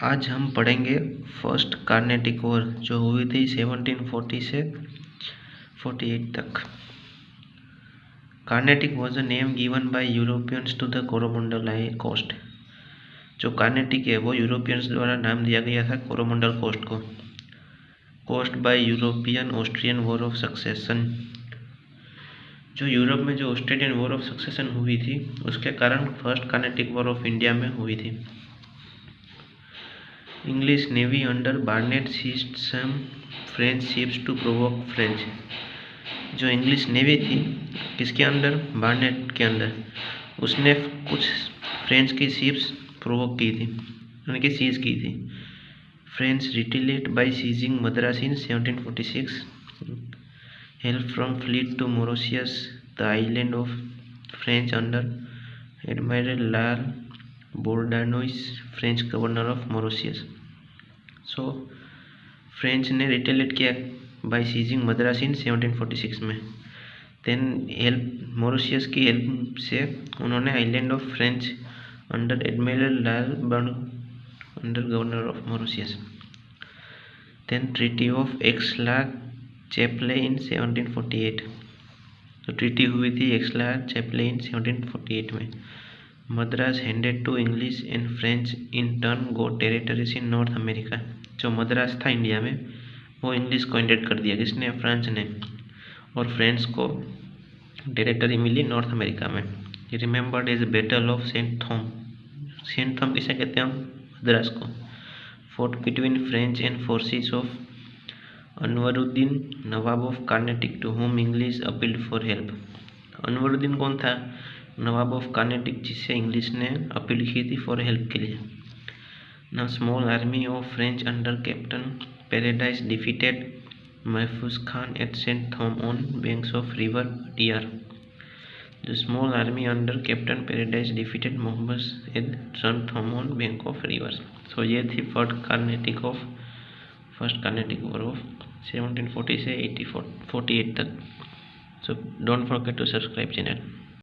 आज हम पढ़ेंगे फर्स्ट कार्नेटिक वॉर जो हुई थी 1740 से 48 तक। Carnatic was a name given by Europeans to the Coromandel coast. जो कार्नेटिक है वो यूरोपियंस द्वारा नाम दिया गया था कोरोमंडल कोस्ट को। Coast by European Austrian war of succession. जो यूरोप में जो ऑस्ट्रेलियन वॉर ऑफ सक्सेशन हुई थी उसके कारण first Carnatic war of India में हुई थी। English Navy under Barnett seized some French ships to provoke French। जो इंग्लिश नेवी थी किसके अंडर, बार्नेट के अंदर, उसने कुछ फ्रेंच की शिप्स प्रोवोक की थी, उनकी सीज की थी। French retaliate by seizing Madras in 1746। Help from fleet to Mauritius the island of French under admiral La Bourdonnais, French governor of Mauritius. So French ने रिटेलिएट किया बाय सीजिंग मद्रास इन 1746 में। Then help Mauritius की help से उन्होंने island of French under admiral La under governor of Mauritius. Then treaty of Aix-la-Chapelle in 1748। तो treaty हुई थी एक्सला चैपले in 1748 में। Madras handed to English and French in turn go territories in North America. जो मद्रास था India में वो English को handed कर दिया, किसने, फ्रांस ने, और फ्रेंच को टेरिटरी मिली नॉर्थ अमेरिका में। Remembered as battle of Saint Thome. Saint Thome किसे कहते हैं हम, मद्रास को। Fought between French and forces of Anwaruddin Nawab of Carnatic to whom English appealed for help. Anwaruddin कौन था, नवाब ऑफ कार्नेटिक, जिससे इंग्लिश ने अपील की थी फॉर हेल्प के लिए। ना small army of French under captain Paradis defeated Mahfuz Khan at Saint Thome on banks of river टीआर। जो small army under captain Paradis defeated Mohammed at Saint Thome on bank of river. So ये थी first Carnatic war of 1740 से 48 तक। So don't forget to subscribe channel.